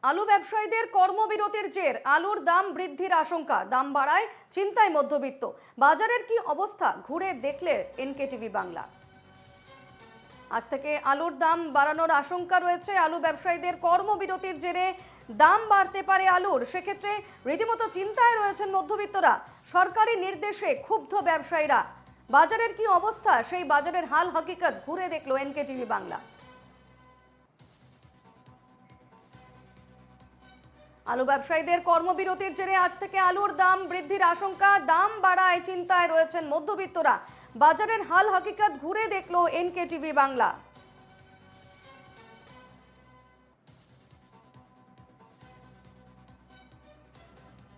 আলু ব্যবসায়ীদের কর্মবিরতির জের আলুর দাম বৃদ্ধির আশঙ্কা, দাম বাড়ায় চিন্তায় মধ্যবিত্ত। বাজারের কি অবস্থা ঘুরে দেখলে এনকেটিভি বাংলা। আজ থেকে আলুর দাম বাড়ানোর আশঙ্কা রয়েছে। আলু ব্যবসায়ীদের কর্মবিরতির জেরে দাম বাড়তে পারে আলুর, সেক্ষেত্রে রীতিমতো চিন্তায় রয়েছেন মধ্যবিত্তরা। সরকারি নির্দেশে ক্ষুব্ধ ব্যবসায়ীরা। বাজারের কি অবস্থা, সেই বাজারের হাল হকিকত ঘুরে দেখলো এনকেটিভি বাংলা। আলু ব্যবসায়ীদের কর্মবিরতির জেরে আজ থেকে আলুর দাম বৃদ্ধির আশঙ্কা, দাম বাড়ায় চিন্তায় রয়েছেন মধ্যবিত্তরা। বাজারের হাল হকিকত ঘুরে দেখলো এনকেটিভি বাংলা।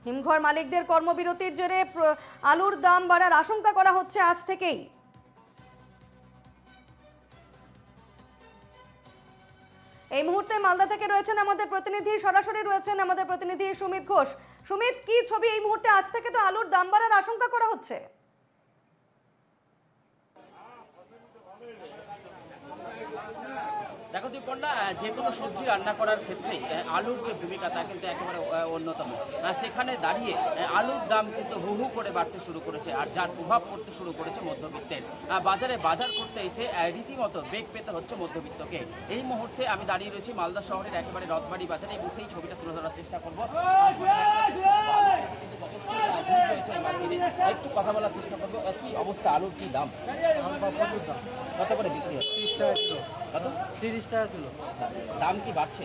হিমঘর মালিকদের কর্মবিরতির জেরে আলুর দাম বাড়ার আশঙ্কা করা হচ্ছে আজ থেকেই। এই মুহূর্তে মালদা থেকে রয়েছেন আমাদের প্রতিনিধি, সরাসরি রয়েছেন আমাদের প্রতিনিধি সুমিত ঘোষ। সুমিত, কি ছবি এই মুহূর্তে? আজ থেকে তো আলুর দাম বাড়ার আশঙ্কা করা হচ্ছে। দেখো দীপন্না, যে কোনো সবজি রান্না করার ক্ষেত্রে আলুর যে ভূমিকা তা কিন্তু একেবারে অন্যতম। সেখানে দাঁড়িয়ে আলুর দাম কিন্তু হু হু করে বাড়তে শুরু করেছে, আর যার প্রভাব পড়তে শুরু করেছে মধ্যবিত্তের। বাজারে বাজার করতে এসে রীতিমতো বেগ পেতে হচ্ছে মধ্যবিত্তকে। এই মুহূর্তে আমি দাঁড়িয়ে রয়েছি মালদা শহরের একেবারে রথবাড়ি বাজারে এবং সেই ছবিটা তুলে ধরার চেষ্টা করবো। একটু কথা বলার চেষ্টা করবো, কি অবস্থা, আলুর কি দাম? কত করে বিক্রি হচ্ছে? 30 টাকা কিলো। কত? 30 টাকা কিলো। দাম কি বাড়ছে?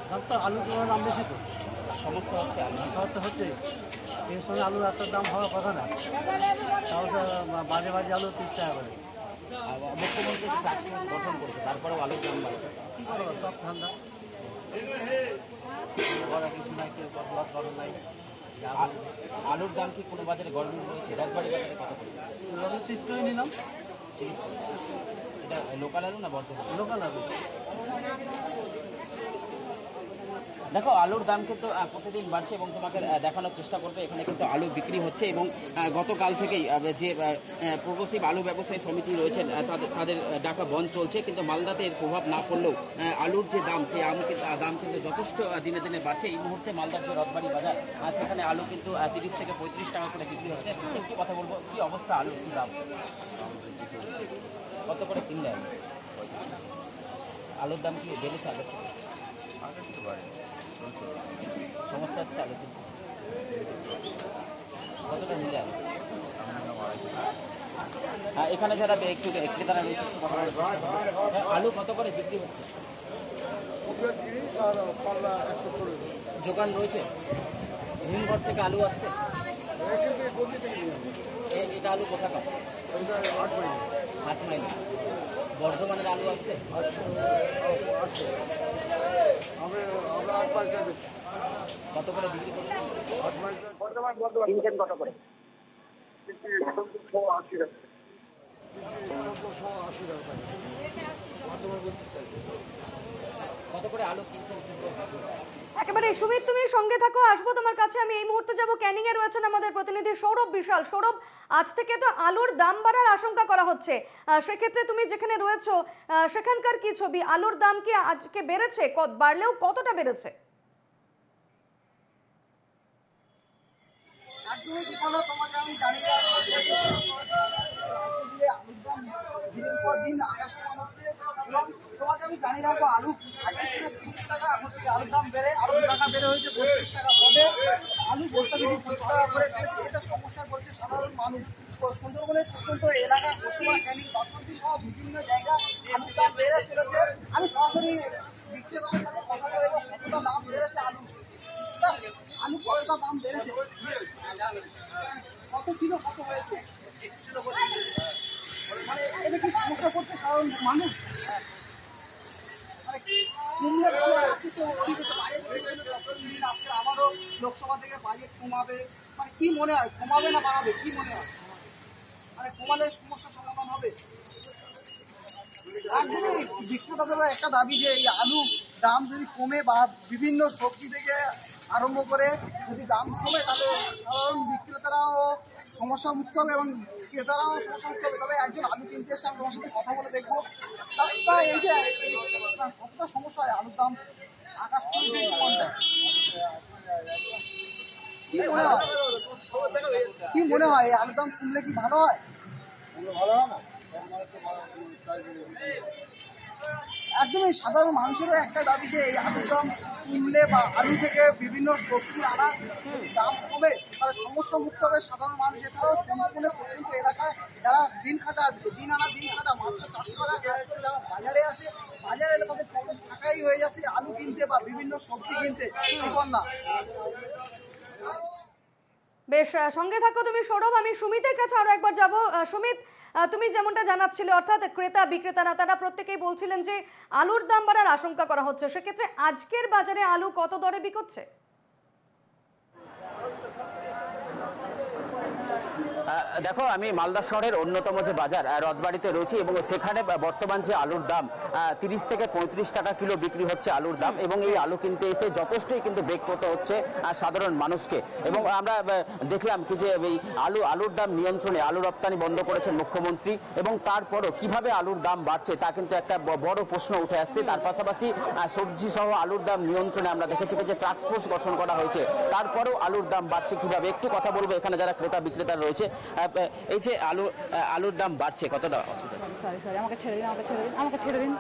দাম তো আলুর দাম বেশি তো। সমস্যা হচ্ছে আলু তো হচ্ছে এই সময় আলুর একটা দাম হওয়ার কথা না, তাহলে বাজে বাজে আলু 30 টাকা করে। মুখ্যমন্ত্রী ট্যাক্স গঠন করেছে, তারপরেও আলুর দাম বাড়ছে। কী করবো, সব ঠান্ডা কিছু নাই, কেউ লস গরম নাই। আলুর দাম কি কোনো বাজারে গরম রয়েছে? রথবাড়ি বাজারে কত করে? 30 করে নিলাম। এটা লোকাল আলু না বর্ধমান? লোকাল আলু। দেখো আলুর দাম কিন্তু প্রতিদিন বাড়ছে এবং তোমাকে দেখানোর চেষ্টা করবে এখানে কিন্তু আলু বিক্রি হচ্ছে। এবং গতকাল থেকেই যে প্রগ্রেসিভ আলু ব্যবসায়ী সমিতি রয়েছেন তাদের ডাকা বন্ধ চলছে, কিন্তু মালদাতে এর প্রভাব না পড়লেও আলুর যে দাম, সেই দাম কিন্তু যথেষ্ট দিনে দিনে বাড়ছে। এই মুহূর্তে মালদার যে রথবাড়ি বাজার, সেখানে আলু কিন্তু 30 থেকে 35 টাকা করে বিক্রি হচ্ছে। একটু কথা বলবো, কি অবস্থা আলুর কি দাম? কত করে কিনলে আলুর দাম কি বেড়েছে? সমস্যা হচ্ছে আলু কিনতে? কতটা নিলে আলু? এখানে যারা একটু ক্রেতারা রয়েছে, আলু কত করে বিক্রি হচ্ছে? দোকান রয়েছে, হিমঘর থেকে আলু আসছে। এটা আলু কোথাকার? 8 মাইল। বর্ধমানের আলু আসছে। কত করে বিক্রি করছে? কত করে? কত করে আলু কিনছেন? একেবারে সুমিত, তুমি সঙ্গে থাকো, আসবো তোমার কাছে। আমি এই মুহূর্তে যাব ক্যানিং এ রয়েছেন আমাদের প্রতিনিধি সৌরভ বিশাল। সৌরভ, আজ থেকে তো আলুর দাম বাড়ার আশঙ্কা করা হচ্ছে, সেক্ষেত্রে তুমি যেখানে রয়েছো সেখানকার কি ছবি? আলুর দাম কি আজকে বেড়েছে? বাড়লেও কতটা বেড়েছে? তোমাকে আমি জানিয়ে রাখবো, আলু আগে ছিল 30 টাকা, এখন সেই আলুর দাম বেড়ে আরো 2 টাকা বেড়ে হয়েছে 32 টাকা পদে। আলু বস্তা বেশি 25 টাকা করে দিয়েছে। এটা সমস্যা করছে সাধারণ মানুষ। সুন্দরবনের প্রত্যন্ত এলাকা, পশুমা, ক্যানিং, বাসন্তী সহ বিভিন্ন জায়গায় আলুর দাম বেড়ে চলেছে। আমি সরাসরি বিক্রেতাদের সাথে কথা বলে কতটা দাম বেড়েছে আলু, কতটা দাম বেড়েছে, কত ছিল, কত হয়েছে, মানে এটা কি সমস্যা করছে সাধারণ মানুষ? আমারও লোকসভা থেকে বাজেট কমাবে, মানে কি মনে হয়, কমাবে না বাড়াবে, কি মনে হয়? মানে কমালে সমস্যার সমাধান হবে? একদমই বিক্রেতাদেরও একটা দাবি যে এই আলু দাম যদি কমে বা বিভিন্ন সবজি থেকে আরম্ভ করে যদি দাম কমে, তাহলে সাধারণ বিক্রেতারাও সমস্যা মুক্ত হবে এবং ক্রেতারাও সমস্যা মুক্ত হবে। তবে একজন আলু কিনতে এসে আমি তোমার সাথে কথা বলে দেখবো এই যে কতটা সমস্যা হয় আলুর দাম আকাশ মনে হয় কি মনে হয় এই আলুর দাম কমলে কি ভালো হয়? একদমই সাধারণ মানুষেরও একটা দাবি যে এই আলুর দাম কমলে বা আলু থেকে বিভিন্ন সবজি আনা যদি দাম কমে তাহলে সমস্যা মুক্ত হবে সাধারণ মানুষ। এছাড়াও সুন্দরবনে প্রত্যন্ত এলাকায় যারা দিন খাটা মাত্র 400 টাকা গাড়িতে যারা বাজারে আসে, বাজারে এলে তাদের পকেট ফাঁকাই হয়ে যাচ্ছে আলু কিনতে বা বিভিন্ন সবজি কিনতে। না বেশ, সঙ্গে থাকো তুমি সৌরভ। আমি সুমিতের কাছে আরো একবার যাব। সুমিত, তুমি যেমনটা জানাচ্ছিলে, অর্থাৎ ক্রেতা বিক্রেতারা তারা প্রত্যেকেই বলছিলেন যে আলুর দাম বাড়ার আশঙ্কা করা হচ্ছে। সেক্ষেত্রে আজকের বাজারে আলু কত দরে বিকোচ্ছে? দেখো, আমি মালদা শহরের অন্যতম যে বাজার রথবাড়িতে রয়েছি এবং সেখানে বর্তমান যে আলুর দাম 30 থেকে 35 টাকা কিলো বিক্রি হচ্ছে আলুর দাম, এবং এই আলু কিনতে এসে যথেষ্টই কিন্তু বেগ পেতে হচ্ছে সাধারণ মানুষকে। এবং আমরা দেখলাম কি যে এই আলুর দাম নিয়ন্ত্রণে আলু রপ্তানি বন্ধ করেছেন মুখ্যমন্ত্রী, এবং তারপরও কিভাবে আলুর দাম বাড়ছে তা কিন্তু একটা বড় প্রশ্ন উঠে আসছে। তার পাশাপাশি সবজি সহ আলুর দাম নিয়ন্ত্রণে আমরা দেখেছি যে টাস্ক ফোর্স গঠন করা হয়েছে, তারপরেও আলুর দাম বাড়ছে কিভাবে, একটু কথা বলবো এখানে যারা ক্রেতা বিক্রেতা রয়েছে। এই যে আলুর দাম বাড়ছে, কতটা সরি আমাকে ছেড়ে দিন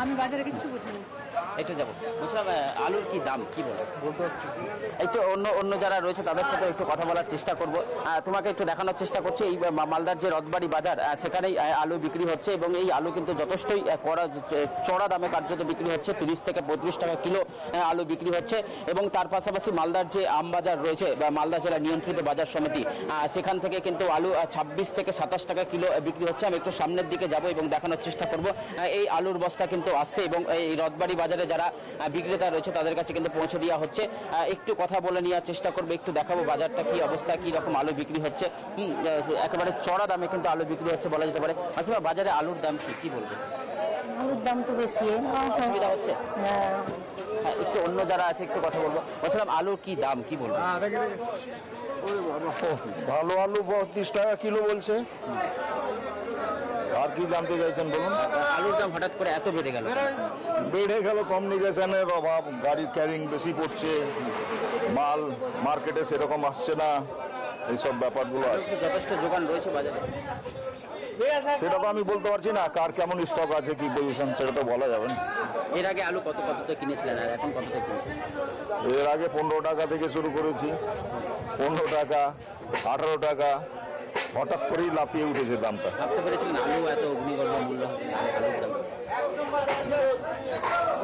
আমি বাজারে কিচ্ছু বুঝিনি। একটু যাবো, বুঝলাম। আলুর কি দাম কি বলতে একটু অন্য যারা রয়েছে তাদের সাথে একটু কথা বলার চেষ্টা করব। তোমাকে একটু দেখানোর চেষ্টা করছি এই মালদার যে রথবাড়ি বাজার, সেখানেই আলু বিক্রি হচ্ছে, এবং এই আলু কিন্তু যথেষ্টই চড়া দামে কার্যত বিক্রি হচ্ছে। 30 থেকে 35 টাকা কিলো আলু বিক্রি হচ্ছে। এবং তার পাশাপাশি মালদার যে আমবাজার রয়েছে বা মালদা জেলা নিয়ন্ত্রিত বাজার সমিতি, সেখান থেকে কিন্তু আলু 26 থেকে 27 টাকা কিলো বিক্রি হচ্ছে। আমি একটু সামনের দিকে যাব এবং দেখানোর চেষ্টা করব। এই আলুর বস্তা কিন্তু আসছে এবং এই রথবাড়ি বাজারে যারা বিক্রেতা রয়েছে তাদের কাছে কিন্তু পৌঁছে দেওয়া হচ্ছে। একটু কথা বলে নেওয়ার চেষ্টা করবো, একটু দেখাবো বাজারটা কি অবস্থা, কি রকম আলু বিক্রি হচ্ছে। একেবারে চড়া দামে কিন্তু আলু বিক্রি হচ্ছে বলা যেতে পারে। আসলে বাজারে আলুর দাম কি বলবো? আলুর দাম তো বেশি, অসুবিধা হচ্ছে। একটু অন্য যারা আছে একটু কথা বলবো। বলছিলাম আলুর কি দাম কি বলবো? ভালো আলু 32 টাকা কিলো বলছে। আর কি জানতে চাইছেন বলুন? আলুর দাম হঠাৎ করে এত বেড়ে গেল? কমিউনিকেশনের অভাব, গাড়ির ক্যারিং বেশি পড়ছে, মাল মার্কেটে সেরকম আসছে না, এইসব ব্যাপারগুলো আছে। যথেষ্ট যোগান রয়েছে বাজারে? সেটা তো আমি বলতে পারছি না, কার কেমন স্টক আছে কি পজিশন সেটা তো বলা যাবে না। এর আগে আলু কততে কিনেছিলেন আর এখন কততে কিনেছেন? এর আগে 15 টাকা থেকে শুরু করেছি, 15 টাকা 18 টাকা, হঠাৎ করেই লাফিয়ে উঠেছে দামটা। ভাবতে পেরেছিলেন আলু এত অগ্নিগর্ভ মূল্য আলুর দাম?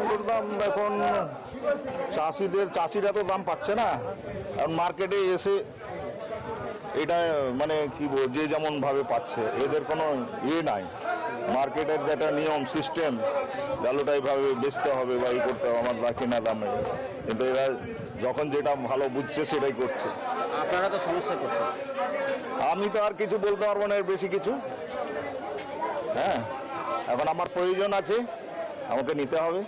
আলুর দাম এখন চাষিরা তো দাম পাচ্ছে না, কারণ মার্কেটে এসে এটা মানে কি যে যেমন ভাবে পাচ্ছে, এদের কোনো নাই। মার্কেটের যেটা নিয়ম সিস্টেম, আলুটা এইভাবে বেচতে হবে বা এই করতে হবে আমার কিনা দামে, কিন্তু এরা যখন যেটা ভালো বুঝছে সেটাই করছে। আপনারা তো সমস্যা করছেন। আমি তো আর কিছু বলতে পারবো না এর বেশি কিছু। হ্যাঁ, এখন আমার প্রয়োজন আছে, আমাকে নিতে হবে।